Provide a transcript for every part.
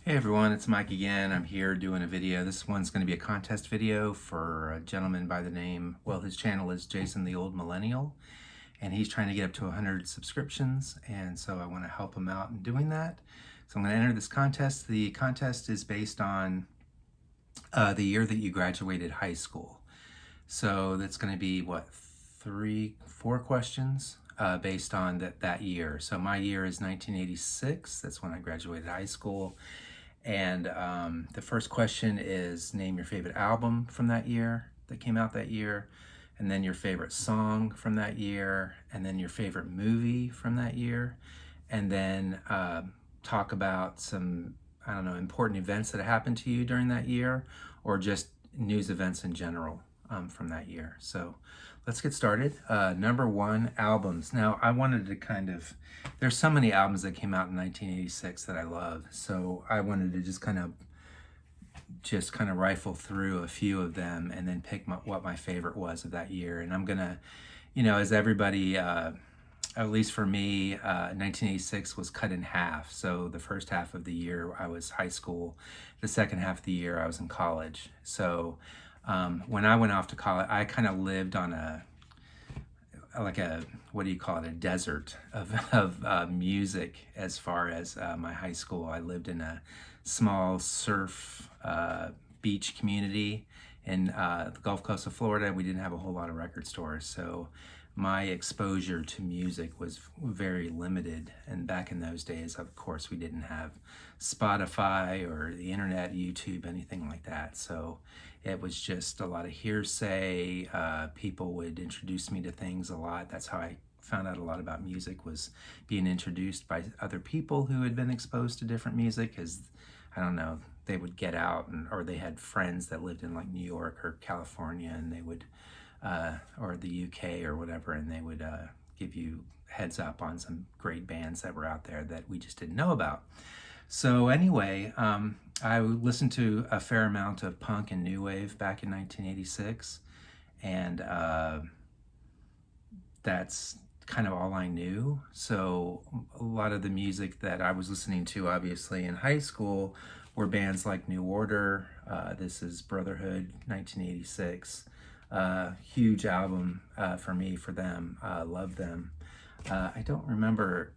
Hey everyone, it's Mike again. I'm here doing a video. This one's going to be a contest video for a gentleman by the name, well, his channel is Jason the Old Millennial, and he's trying to get up to 100 subscriptions, and so I want to help him out in doing that. So I'm going to enter this contest. The contest is based on the year that you graduated high school. So that's going to be, what, 4 questions based on that year. So my year is 1986. That's when I graduated high school. And the first question is name your favorite album from that year, that came out that year, and then your favorite song from that year, and then your favorite movie from that year, and then talk about some, I don't know, important events that happened to you during that year, or just news events in general from that year. So let's get started. Number 1, albums. Now I wanted to there's so many albums that came out in 1986 that I love, so I wanted to just kind of rifle through a few of them and then pick what my favorite was of that year. And I'm gonna, as everybody, at least for me, 1986 was cut in half. So the first half of the year I was high school, the second half of the year I was in college. So when I went off to college, I kind of lived on a what do you call it, a desert of music. As far as my high school, I lived in a small surf beach community in the Gulf Coast of Florida. We didn't have a whole lot of record stores, so my exposure to music was very limited. And back in those days, of course, we didn't have Spotify or the internet, YouTube, anything like that. So it was just a lot of hearsay. People would introduce me to things a lot. That's how I found out a lot about music, was being introduced by other people who had been exposed to different music. Because, I don't know, they would get out or they had friends that lived in like New York or California, and they would or the UK or whatever, and they would give you heads up on some great bands that were out there that we just didn't know about. So anyway, I listened to a fair amount of punk and new wave back in 1986, and that's kind of all I knew. So a lot of the music that I was listening to, obviously, in high school were bands like New Order. This is Brotherhood, 1986. Huge album for me, for them. Love them. I don't remember,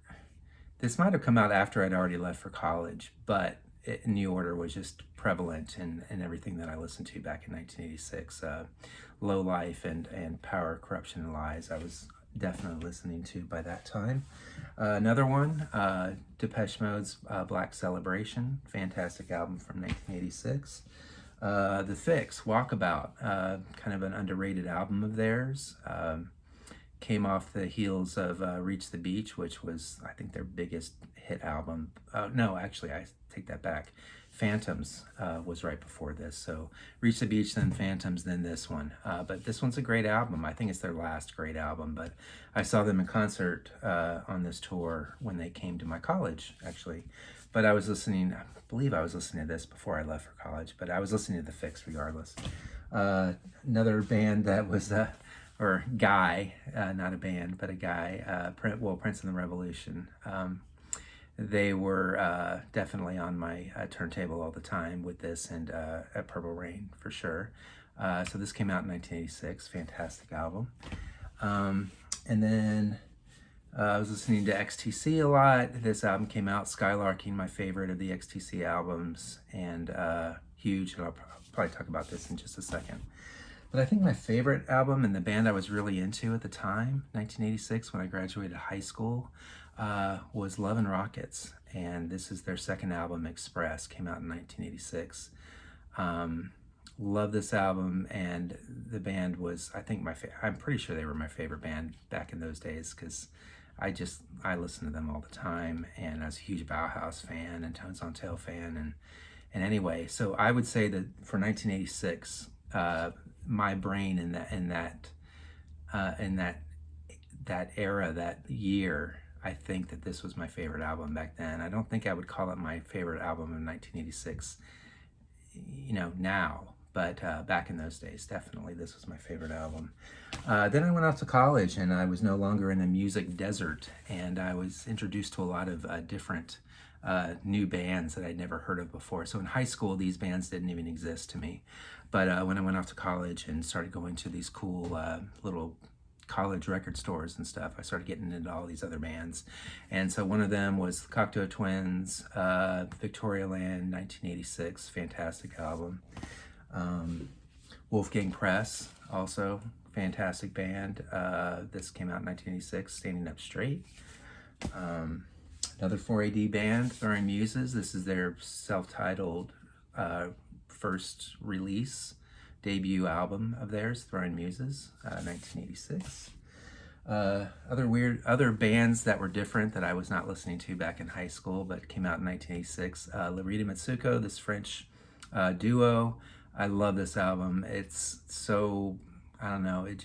this might have come out after I'd already left for college, but New Order was just prevalent in everything that I listened to back in 1986. Low Life and Power, Corruption, and Lies, I was definitely listening to by that time. Another one, Depeche Mode's Black Celebration, fantastic album from 1986. The Fix, Walkabout, kind of an underrated album of theirs. Came off the heels of Reach the Beach, which was, I think, their biggest hit album. No, actually, I take that back. Phantoms was right before this. So Reach the Beach, then Phantoms, then this one. But this one's a great album. I think it's their last great album. But I saw them in concert on this tour when they came to my college, actually. But I believe I was listening to this before I left for college, but I was listening to The Fix regardless. Another band that was, or guy, not a band, but a guy, Prince and the Revolution. They were definitely on my turntable all the time with this and at Purple Rain, for sure. So this came out in 1986, fantastic album. And then I was listening to XTC a lot. This album came out, Skylarking, my favorite of the XTC albums, and huge, and I'll probably talk about this in just a second. But I think my favorite album and the band I was really into at the time, 1986, when I graduated high school, was Love and Rockets. And this is their second album, Express, came out in 1986. Love this album, and the band was, I think, I'm pretty sure they were my favorite band back in those days, because I listened to them all the time, and I was a huge Bauhaus fan and Tones on Tail fan, and anyway, so I would say that for 1986, my brain in that era, that year, I think that this was my favorite album back then. I don't think I would call it my favorite album in 1986, now. But back in those days, definitely, this was my favorite album. Then I went off to college, and I was no longer in a music desert, and I was introduced to a lot of different new bands that I'd never heard of before. So in high school, these bands didn't even exist to me. But when I went off to college and started going to these cool little college record stores and stuff, I started getting into all these other bands. And so one of them was Cocteau Twins, Victoria Land, 1986, fantastic album. Wolfgang Press, also fantastic band. This came out in 1986, Standing Up Straight. Another 4AD band, Throwing Muses. This is their self-titled first release, debut album of theirs, Throwing Muses, 1986. Other bands that were different that I was not listening to back in high school, but came out in 1986. Larita Mitsuko, this French duo. I love this album. It's so, I don't know, it's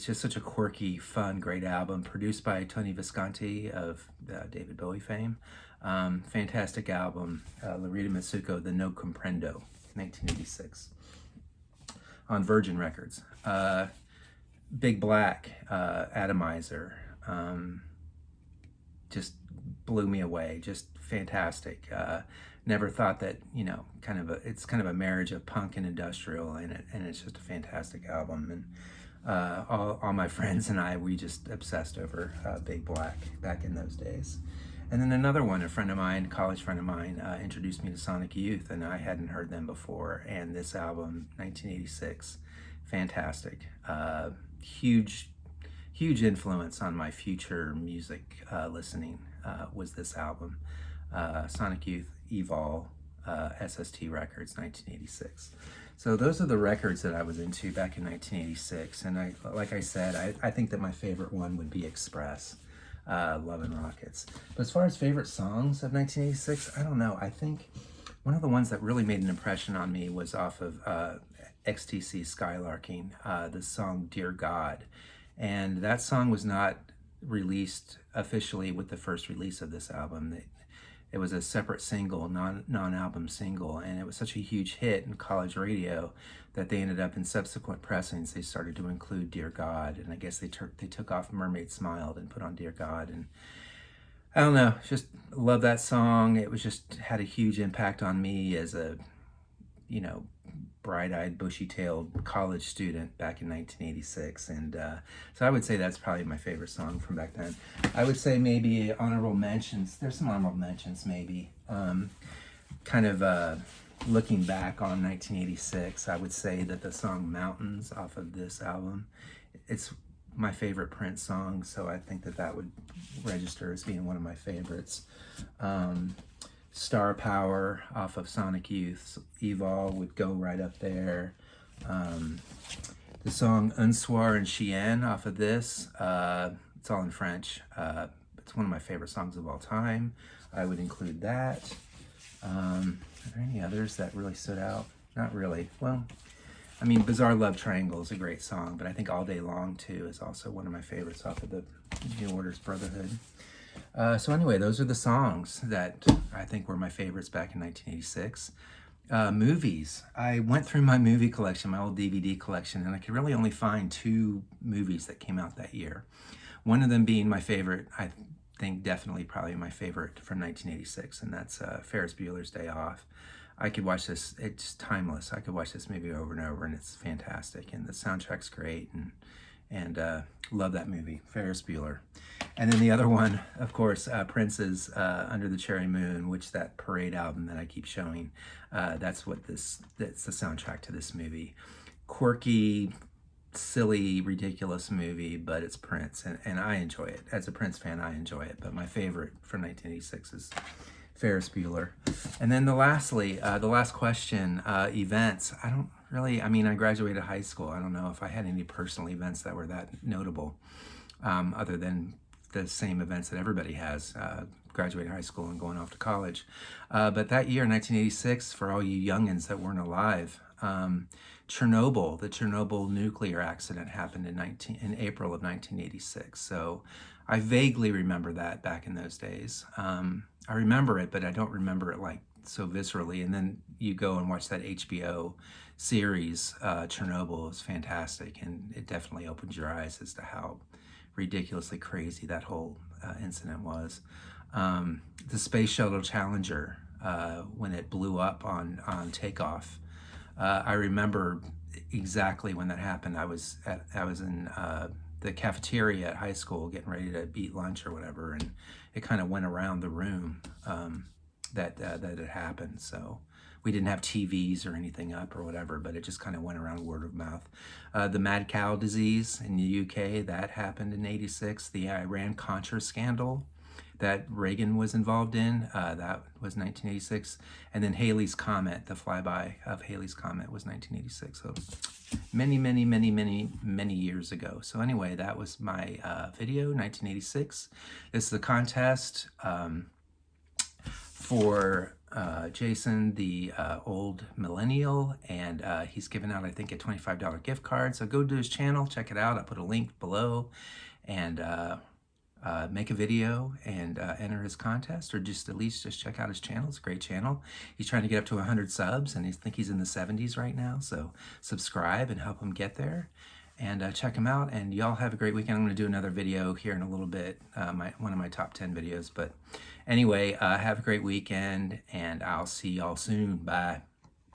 just such a quirky, fun, great album, produced by Tony Visconti of David Bowie fame. Fantastic album, Larita Mitsuko, The No Comprendo, 1986, on Virgin Records. Big Black, Atomizer, just blew me away, just fantastic. Never thought that, you know, it's kind of a marriage of punk and industrial, and it's just a fantastic album. And all my friends and I, we just obsessed over Big Black back in those days. And then another one, a friend of mine, college friend of mine, introduced me to Sonic Youth, and I hadn't heard them before. And this album, 1986, fantastic. Huge influence on my future music listening was this album. Sonic Youth, Evol, SST Records, 1986. So those are the records that I was into back in 1986. And like I said, I think that my favorite one would be Express, Love and Rockets. But as far as favorite songs of 1986, I don't know. I think one of the ones that really made an impression on me was off of XTC Skylarking, the song Dear God. And that song was not released officially with the first release of this album. It was a separate single, non-album single, and it was such a huge hit in college radio that they ended up in subsequent pressings. They started to include Dear God, and I guess they took off Mermaid Smiled and put on Dear God. And I don't know, just love that song. It was just had a huge impact on me as a, you know, bright-eyed, bushy-tailed college student back in 1986. And so I would say that's probably my favorite song from back then. I would say maybe honorable mentions. There's some honorable mentions maybe. Kind of looking back on 1986, I would say that the song Mountains off of this album, it's my favorite Prince song, so I think that would register as being one of my favorites. Star Power off of Sonic Youth, Evol would go right up there. The song Un Soir en Chien off of this, it's all in French. It's one of my favorite songs of all time. I would include that. Are there any others that really stood out? Not really. Well, I mean, Bizarre Love Triangle is a great song, but I think All Day Long too is also one of my favorites off of the New Order's Brotherhood. So anyway, those are the songs that I think were my favorites back in 1986. Movies. I went through my movie collection, my old DVD collection, and I could really only find 2 movies that came out that year. One of them being my favorite, I think definitely probably my favorite from 1986, and that's Ferris Bueller's Day Off. I could watch this, it's timeless. I could watch this movie over and over, and it's fantastic, and the soundtrack's great, and love that movie, Ferris Bueller. And then the other one, of course, Prince's Under the Cherry Moon, which that Parade album that I keep showing, that's the soundtrack to this movie. Quirky, silly, ridiculous movie, but it's Prince, and I enjoy it. As a Prince fan, I enjoy it, but my favorite from 1986 is Ferris Bueller. And then the last question, events. I don't really, I mean, I graduated high school. I don't know if I had any personal events that were that notable, other than the same events that everybody has, graduating high school and going off to college. But that year, 1986, for all you youngins that weren't alive, Chernobyl, the Chernobyl nuclear accident happened in April of 1986. So I vaguely remember that back in those days. I remember it, but I don't remember it like so viscerally. And then you go and watch that HBO series, Chernobyl is fantastic, and it definitely opens your eyes as to how ridiculously crazy that whole incident was. The Space Shuttle Challenger, when it blew up on takeoff. I remember exactly when that happened. I was in the cafeteria at high school getting ready to eat lunch or whatever, and it kind of went around the room that it happened. So we didn't have TVs or anything up or whatever, but it just kind of went around word of mouth. The mad cow disease in the UK, that happened in '86. The Iran-Contra scandal that Reagan was involved in, that was 1986. And then Halley's Comet, the flyby of Halley's Comet was 1986. So many years ago. So anyway, that was my video, 1986. This is the contest for Jason, the old Millennial, and he's giving out, I think, a $25 gift card. So go to his channel, check it out. I'll put a link below, and make a video and enter his contest, or just at least just check out his channel. It's a great channel. He's trying to get up to 100 subs, and I think he's in the 70s right now. So subscribe and help him get there, and check him out. And y'all have a great weekend. I'm going to do another video here in a little bit, one of my top 10 videos. But anyway, have a great weekend, and I'll see y'all soon. Bye.